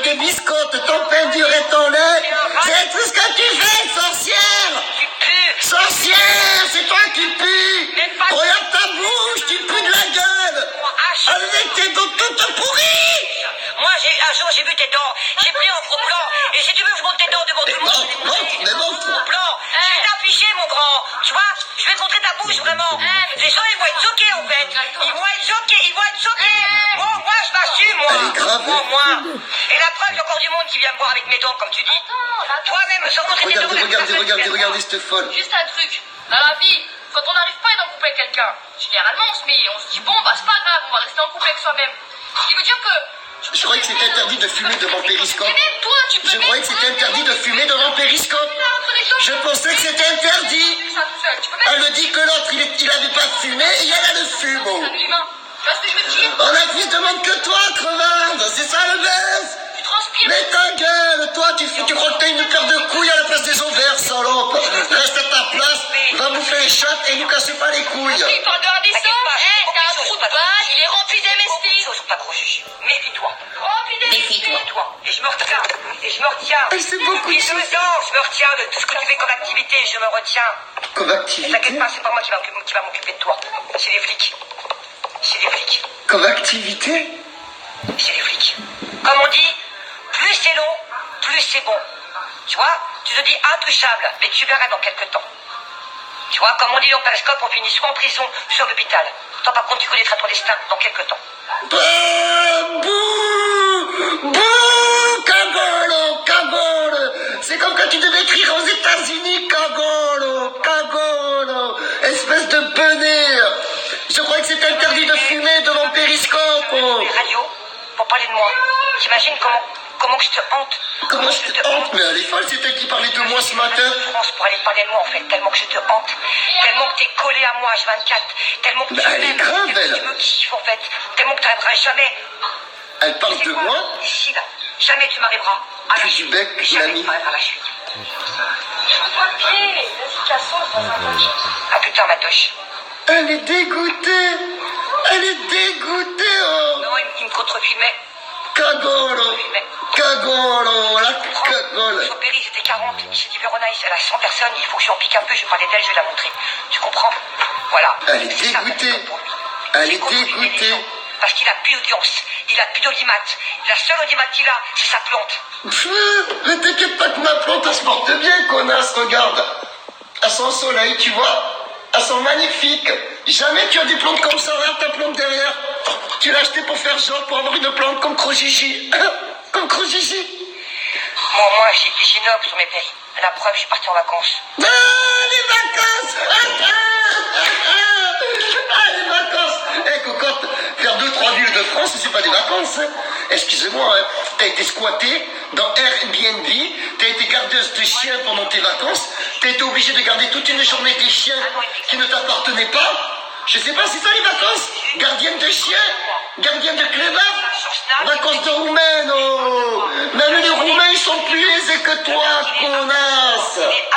tes biscottes, ton peinture et ton lait. C'est tout ce que tu fais, sorcière. Tu pues. Sorcière, c'est toi qui pues. Regarde ta bouche, tu pues de la gueule. Avec tes dents toutes pourries. Moi, un jour, j'ai vu tes dents. J'ai pris un gros plan. Et si tu veux, je monte tes dents devant tout le monde. Je vais les montrer. Gros plan. Je vais t'afficher, mon grand. Tu vois, je vais montrer ta bouche, vraiment. Les gens, ils vont être choqués, en fait. Ils vont être choqués. Bon, moi, je m'assume, moi. Elle est grave. Moi. Et la preuve, il y a encore du monde qui vient me voir avec mes dents, comme tu dis. Toi-même, sans montrer tes dents. Regardez cette folle. Juste un truc, dans la vie, quand on n'arrive pas à être en couple avec quelqu'un, généralement on se dit bon bah c'est pas grave, on va rester en couple avec soi-même. Ce qui veut dire que... Je croyais que c'était interdit de fumer devant Périscope. Et même toi, tu peux... Je croyais que c'était interdit de fumer devant Périscope. Je pensais que c'était interdit. Elle me dit que l'autre, il avait pas fumé et elle le fume. Tu vois ce que je veux dire? On a plus de monde que toi, crevarde. C'est ça le buzz. Tu transpires. Mais ta gueule, toi, tu crois que t'as une paire de couilles à la place des ovaires, salope. Reste à ta place, va bouffer les chattes et nous casse pas les couilles. Il parle de rabaissant. T'as un trou de balle, il est rempli d'MST. Sur pas gros juge. Méfie-toi. Rempli d'MST. Méfie-toi. Et je me retiens. C'est beaucoup de Depuis 2 choses. ans, je me retiens de tout ce que tu fais comme activité. Je me retiens. Comme Ne activité. t'inquiète pas, c'est pas moi qui va m'occuper de toi. C'est les flics. Comme activité. C'est les flics. Comme on dit, plus c'est long, plus c'est bon. Tu vois, tu te dis intouchable, mais tu verras dans quelques temps. Tu vois, comme on dit dans Periscope, on finit soit en prison, soit à l'hôpital. Toi, par contre, tu connaîtras ton destin dans quelques temps. Bouh, cagolo. C'est comme quand tu devais écrire aux États-Unis, cagolo. Espèce de benet. Je croyais que c'était interdit de fumer devant Périscope. Les radios, pour parler de moi. T'imagines comment je te hante? Comment je te hante? Mais elle est folle, c'est elle qui parlait de moi ce matin. France pour aller parler de moi en fait, tellement que je te hante, tellement que t'es collé à moi H24, tellement que tu Elle est m'aimes, grave, tellement que elle. tu me kiffes en fait, tellement que tu n'arriveras jamais. Elle parle Tu sais de quoi? moi. Ici là, jamais tu m'arriveras à la Puis du chute. bec, Jamais l'ami. tu m'arriveras à la chute. Toi le pied, vas-y, cassons, je passe un peu. À plus tard, Matoche. Elle est dégoûtée. Oh. Non, il me contrefilmait. Cagolo, la cagole. Sur Péry, c'était 40. Il s'est dit, Vérona, elle a 100 personnes, il faut que je en pique un peu, je vais parler d'elle, je vais la montrer. Tu comprends? Voilà. Elle est C'est ça, dégoûtée. Matoche, pour lui. Elle est Il contrefile les dégoûtée. gens, parce qu'il a plus d'audience, il a plus d'audimat. La seule audimat qu'il a, c'est sa plante. Mais t'inquiète pas que ma plante, elle se porte bien, connasse, regarde. Elle sent le soleil, tu vois. Elles sont magnifiques. Jamais tu as des plantes comme ça, regarde ta plante derrière. Tu l'as acheté pour faire genre, pour avoir une plante comme Crojiji. Comme Crojiji. Moi, j'inoble sur mes péris. La preuve, je suis parti en vacances. Ah, les vacances. Les vacances. Cocotte, faire 2-3 villes de France, c'est pas des vacances. Excusez-moi, t'as été squattée dans Airbnb, t'as été gardeuse de chiens pendant tes vacances, t'as été obligée de garder toute une journée des chiens qui ne t'appartenaient pas. Je sais pas, c'est ça les vacances? Gardienne de chiens, gardienne de clébard, vacances de roumaine, oh. Même les roumains, ils sont plus aisés que toi, connasse. Il est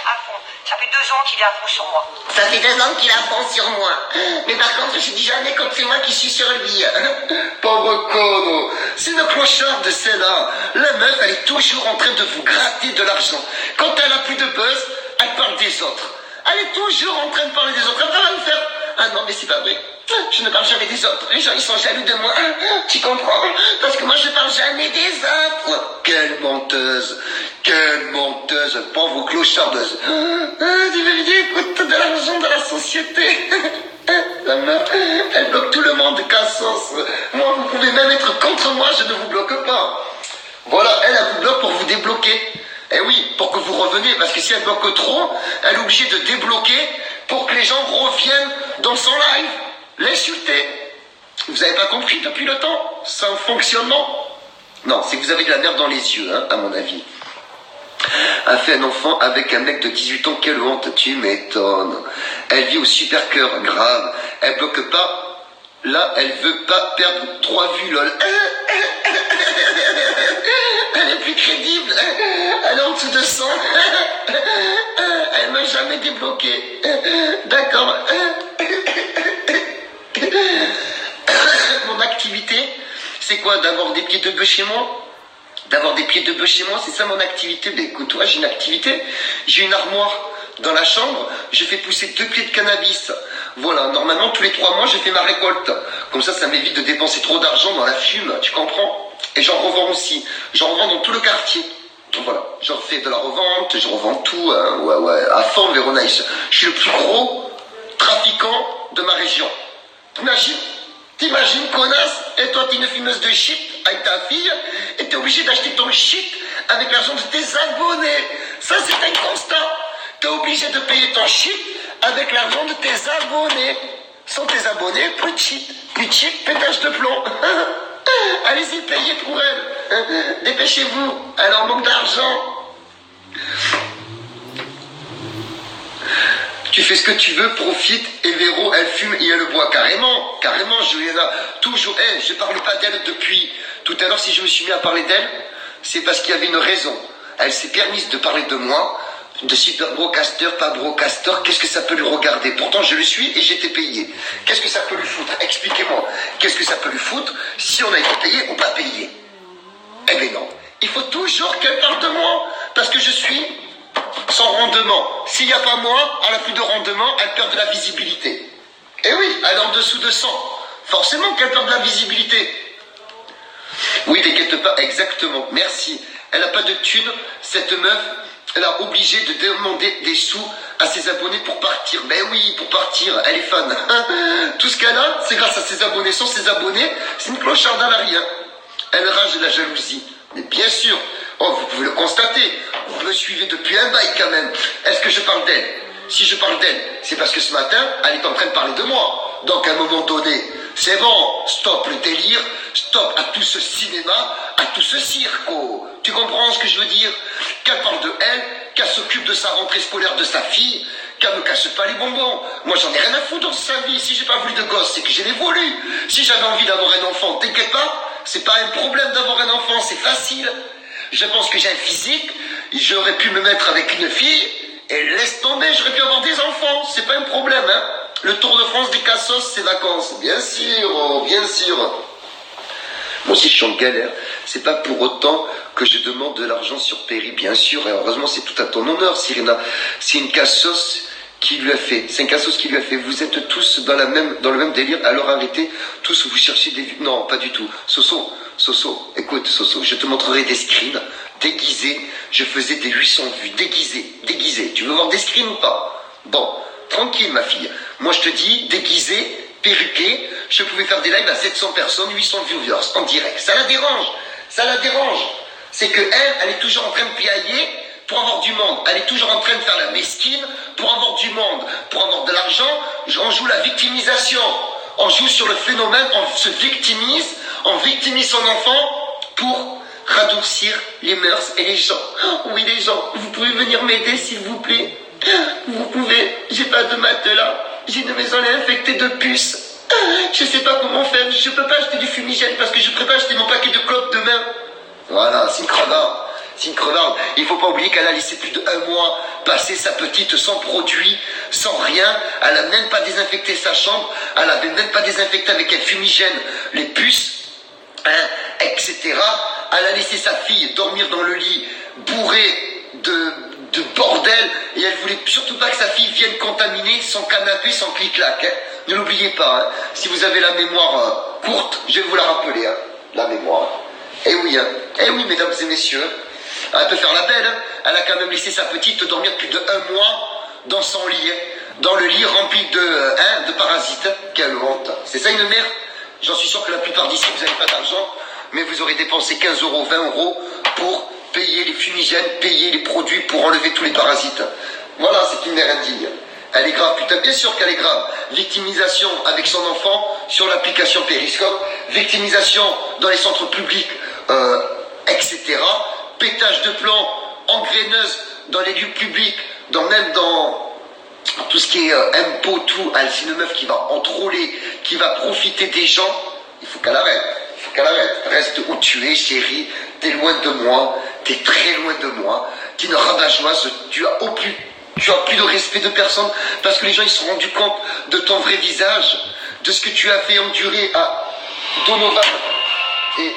à fond. Ça fait 2 ans qu'il est à fond sur moi. Ça fait 2 ans qu'il a fond sur moi. Mais par contre, je dis jamais quand c'est moi qui suis sur lui. Pauvre con. C'est une clocharde, celle-là. La meuf, elle est toujours en train de vous gratter de l'argent. Quand elle a plus de buzz, elle parle des autres. Elle est toujours en train de parler des autres. Elle va me faire... Ah non, mais c'est pas vrai. Je ne parle jamais des autres. Les gens, ils sont jaloux de moi. Tu comprends? Parce que moi, je parle jamais des autres. Quelle menteuse. Pauvre clochardeuse. Tu veux dire, écoute, de l'argent de la société. La meuf, elle bloque tout le monde, cassos. Moi, vous pouvez même être contre moi, je ne vous bloque pas. Voilà, elle vous bloque pour vous débloquer. Eh oui, pour que vous reveniez, parce que si elle bloque trop, elle est obligée de débloquer pour que les gens reviennent dans son live, l'insulter. Vous n'avez pas compris depuis le temps? C'est un fonctionnement? Non, c'est que vous avez de la merde dans les yeux, hein, à mon avis. A fait un enfant avec un mec de 18 ans, quelle honte, tu m'étonnes. Elle vit au super cœur, grave. Elle bloque pas. Là, elle veut pas perdre 3 vues, lol. Elle est plus crédible. Elle est en dessous de 100. Elle m'a jamais débloqué. D'accord. Mon activité, c'est quoi? D'avoir des pieds de bœuf chez moi? d'avoir des pieds de bœuf chez moi, c'est ça mon activité. Mais écoute, toi, j'ai une activité, j'ai une armoire dans la chambre, je fais pousser 2 pieds de cannabis. Voilà, normalement, tous les 3 mois, je fais ma récolte. Comme ça m'évite de dépenser trop d'argent dans la fume, tu comprends? Et j'en revends aussi. J'en revends dans tout le quartier. Voilà, j'en fais de la revente, je revends tout, hein, ouais, à fond, Véronaïs. Je suis le plus gros trafiquant de ma région. T'imagines, connasse, et toi, t'es une fumeuse de shit avec ta fille, et t'es obligé d'acheter ton shit avec l'argent de tes abonnés. Ça, c'est un constat. T'es obligé de payer ton shit avec l'argent de tes abonnés. Sans tes abonnés, plus de shit, pétage de plomb. Allez-y, payez pour elle. Dépêchez-vous, elle en manque d'argent. Tu fais ce que tu veux, profite, et Véro, elle fume et elle boit. Carrément, Juliana, toujours. Je parle pas d'elle depuis tout à l'heure. Si je me suis mis à parler d'elle, c'est parce qu'il y avait une raison. Elle s'est permise de parler de moi, de super broadcaster, pas broadcaster. Qu'est-ce que ça peut lui regarder? Pourtant, je le suis et j'étais payé. Qu'est-ce que ça peut lui foutre? Expliquez-moi. Qu'est-ce que ça peut lui foutre si on a été payé ou pas payé? Eh bien non. Il faut toujours qu'elle parle de moi, parce que je suis sans rendement. S'il n'y a pas moi, elle n'a plus de rendement, elle perd de la visibilité. Eh oui, elle est en dessous de 100. Forcément qu'elle perd de la visibilité. Oui, t'inquiète pas, exactement. Merci. Elle n'a pas de thune, cette meuf. Elle a obligé de demander des sous à ses abonnés pour partir. Ben oui, pour partir, elle est fan. Tout ce qu'elle a, c'est grâce à ses abonnés. Sans ses abonnés, c'est une clocharde à la rien. Elle rage de la jalousie. Mais bien sûr, vous pouvez le constater. Vous me suivez depuis un bail quand même. Est-ce que je parle d'elle? Si je parle d'elle, c'est parce que ce matin, elle est en train de parler de moi. Donc à un moment donné, c'est bon, stop le délire, stop à tout ce cinéma, à tout ce cirque. Tu comprends ce que je veux dire? Qu'elle parle de elle, qu'elle s'occupe de sa rentrée scolaire de sa fille, qu'elle me casse pas les bonbons. Moi j'en ai rien à foutre dans sa vie. Si j'ai pas voulu de gosse, c'est que je l'ai voulu. Si j'avais envie d'avoir un enfant, t'inquiète pas, c'est pas un problème d'avoir un enfant, c'est facile. Je pense que j'ai un physique, j'aurais pu me mettre avec une fille, et laisse tomber, j'aurais pu avoir des enfants, c'est pas un problème, hein. Le Tour de France des cassos, c'est vacances, bien sûr, bien sûr. Moi aussi je suis en galère, c'est pas pour autant que je demande de l'argent sur Péri, bien sûr, et heureusement c'est tout à ton honneur, Cyrina. C'est une cassos qui lui a fait, c'est un cassos qui lui a fait, vous êtes tous dans le même délire, alors arrêtez, tous vous cherchez des vues, non, pas du tout. Soso, écoute Soso, je te montrerai des screens, déguisés, je faisais des 800 vues, déguisés, tu veux voir des screens ou pas? Bon, tranquille ma fille, moi je te dis, déguisé, perruqué, je pouvais faire des lives à 700 personnes, 800 viewers, en direct, ça la dérange, c'est que elle est toujours en train de piailler pour avoir du monde, elle est toujours en train de faire la mesquine pour avoir du monde, pour avoir de l'argent, on joue la victimisation, on joue sur le phénomène, on se victimise, on victimise son enfant pour radoucir les mœurs et les gens. Oui les gens, vous pouvez venir m'aider s'il vous plaît? Vous pouvez, j'ai pas de matelas, j'ai une maison infectée de puces. Je sais pas comment faire, je peux pas acheter du fumigène parce que je prépare acheter mon paquet de clopes demain. Voilà, c'est une crevarde. Il faut pas oublier qu'elle a laissé plus de 1 mois passer sa petite sans produit, sans rien. Elle a même pas désinfecté sa chambre, elle avait même pas désinfecté avec un fumigène les puces, etc. Elle a laissé sa fille dormir dans le lit bourré de bordel et elle voulait surtout pas que sa fille vienne contaminer son canapé, son clic-clac. Ne l'oubliez pas, si vous avez la mémoire courte, je vais vous la rappeler, la mémoire. Eh oui, mesdames et messieurs, elle peut faire la belle, elle a quand même laissé sa petite dormir plus de 1 mois dans son lit, dans le lit rempli de parasites. Quelle honte. C'est ça une mère? J'en suis sûr que la plupart d'ici, vous n'avez pas d'argent, mais vous aurez dépensé 15 €, 20 € pour payer les fumigènes, payer les produits pour enlever tous les parasites. Voilà, c'est une mère indigne. Elle est grave, putain, bien sûr qu'elle est grave. Victimisation avec son enfant sur l'application Periscope, victimisation dans les centres publics, etc. Pétage de plomb, engraineuse dans les lieux publics, même dans tout ce qui est impôt, tout. Elle, c'est une meuf qui va entrôler, qui va profiter des gens. Il faut qu'elle arrête. Reste où tu es, chérie. T'es loin de moi. T'es très loin de moi. T'es une rabat-joieuse. Tu as plus de respect de personne parce que les gens ils se sont rendus compte de ton vrai visage, de ce que tu as fait endurer à Donovan et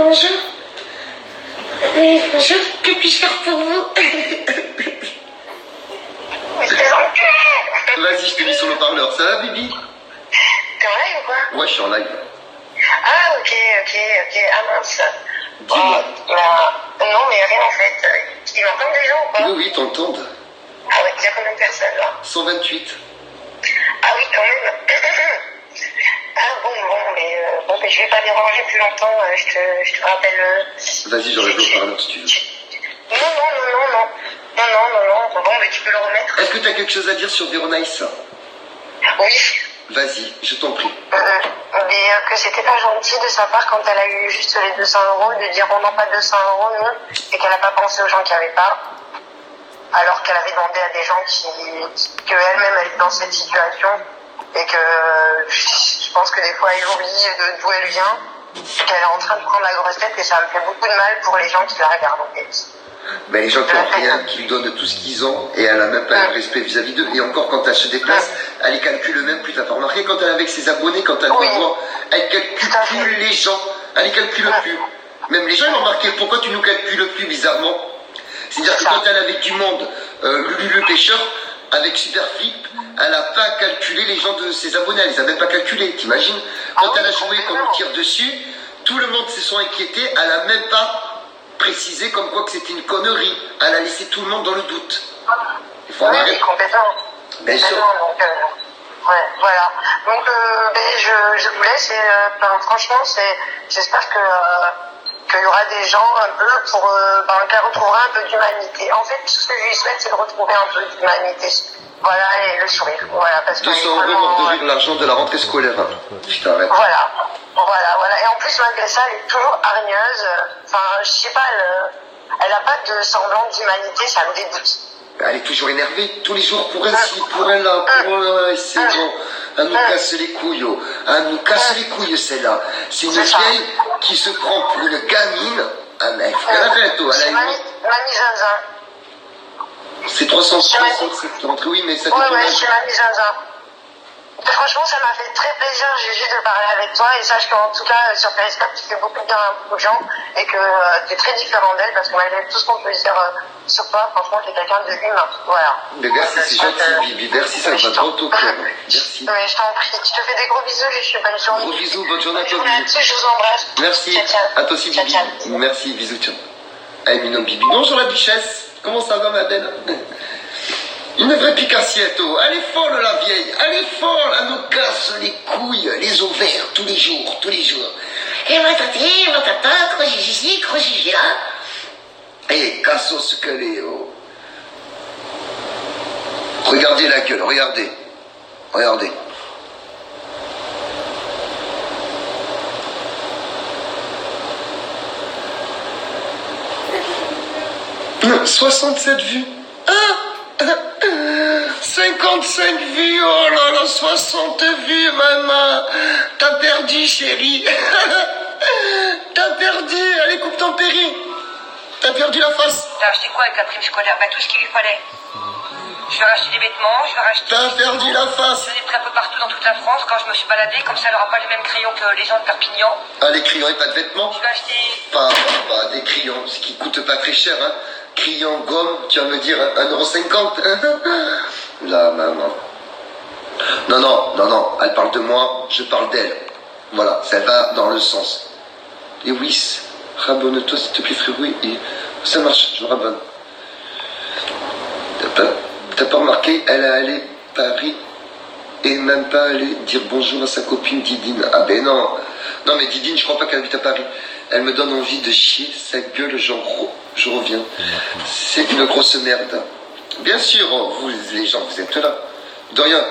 bonjour. Oui, bonjour, que puis-je faire pour vous? Vas-y, je te mets sur le parleur. Ça va, Bibi? T'es en live ou quoi? Ouais, je suis en live. Ah, ok. Ah mince. Dis-moi. Non, mais rien en fait. Ils m'entendent des gens ou pas? Oui, oui, t'entendent. Ah ouais, il y a combien de personnes là? 128. Ah oui, quand même. Ah bon, mais je vais pas déranger plus longtemps. Je te rappelle. Vas-y, j'enlève le parleur si tu veux. Non. Bon, mais tu peux le remettre. Est-ce que tu as quelque chose à dire sur Véronice? Oui. Vas-y, je t'en prie. Mais que c'était pas gentil de sa part quand elle a eu juste les 200 euros, de dire on n'a pas 200 euros, nous, et qu'elle n'a pas pensé aux gens qui n'avaient pas, alors qu'elle avait demandé à des gens que elle-même elle est dans cette situation, et que je pense que des fois elle oublie d'où elle vient, qu'elle est en train de prendre la grosse tête, et ça me fait beaucoup de mal pour les gens qui la regardent en fait. Ben, les gens qui n'ont rien, qui lui donnent tout ce qu'ils ont, et elle n'a même pas le respect vis-à-vis d'eux. Et encore, quand elle se déplace, elle les calcule même plus. T'as pas remarqué quand elle est avec ses abonnés, quand elle doit voir, elle calcule plus les gens. Elle les calcule plus. Même les gens, ils ont remarqué, pourquoi tu nous calcules plus bizarrement? C'est-à-dire que quand elle est avec du monde, Lulu le pêcheur, avec Superflip, elle n'a pas calculé les gens de ses abonnés. Elle les a même pas calculés, t'imagines? Quand elle a joué qu'on nous tire dessus, tout le monde se sont inquiétés, elle a même pas précisé comme quoi que c'était une connerie. Elle a laissé tout le monde dans le doute. Il faut arrêter. Oui, complètement. Bien sûr. Donc, ouais, voilà. Donc, je vous laisse et franchement, j'espère qu'il y aura des gens un peu qu'elle retrouvera un peu d'humanité. En fait, tout ce que je lui souhaite, c'est de retrouver un peu d'humanité. Voilà, et le sourire. Voilà, parce que 200 euros pour nourrir l'argent de la rentrée scolaire. Je t'arrête. Voilà. Et en plus, malgré ça, elle est toujours hargneuse. Enfin, je sais pas, elle a pas de semblant d'humanité, ça me dégoûte. Elle est toujours énervée, tous les jours, pour elle ci, pour elle là, pour elle, c'est bon. Elle nous casse les couilles, oh. Elle nous casse les couilles, celle-là. C'est une vieille qui se prend pour une gamine. Ah, mais elle arrête, oh. Elle a Mamie Zinzin. C'est 360, oui, mais ça fait Ouais, ton âge. je suis Mamie Zinzin. Franchement, ça m'a fait très plaisir, Juju, de parler avec toi. Et sache qu'en tout cas, sur Periscope, tu fais beaucoup de bien à beaucoup de gens. Et que tu es très différent d'elle, parce que malgré tout ce qu'on peut dire sur toi, franchement, tu es quelqu'un de humain. Voilà. Mais merci, c'est gentil, Bibi. Merci, ça va droit au cœur. Merci. Oui, je t'en prie. Je te fais des gros bisous, Juju. Bonne journée. Gros bisous, bonne journée à toi, Bibi. Je vous embrasse. Merci. Ciao. À toi aussi, Bibi. Merci, bisous, ciao. Allez, Minon Bibi. Bonjour, la duchesse. Comment ça va, ma belle? Une vraie picassiette, oh. Elle est folle, la vieille. Elle est folle. Elle nous casse les couilles, les ovaires, tous les jours. Et moi, tati, moi, tata, crois ici, crois là. Eh, cassos ce qu'elle est, oh. Regardez la gueule, regardez. 67 vues. 55 vues, oh là là, 60 vues, maman. T'as perdu, chérie. T'as perdu, allez, coupe ton péri. T'as perdu la face. T'as acheté quoi avec la prime scolaire? Tout ce qu'il lui fallait. Je vais racheter des vêtements, je vais racheter... T'as perdu la face. Je vais des un peu partout dans toute la France quand je me suis baladée, comme ça elle n'aura pas les mêmes crayons que les gens de Perpignan. Ah, les crayons et pas de vêtements? Je vais acheter... Pas des crayons, ce qui coûte pas très cher, hein. Crayon, gomme, tu vas me dire 1,50 €. Là, maman. Non, elle parle de moi, je parle d'elle. Voilà, ça va dans le sens. Et oui, rabonne-toi s'il te plaît, frérot, et ça marche, je me rabonne. T'as pas remarqué, elle a allé Paris et même pas aller dire bonjour à sa copine Didine. Ah ben non. Non mais Didine, je crois pas qu'elle habite à Paris. Elle me donne envie de chier sa gueule, je reviens. C'est une grosse merde. Bien sûr, vous les gens, vous êtes là. De rien.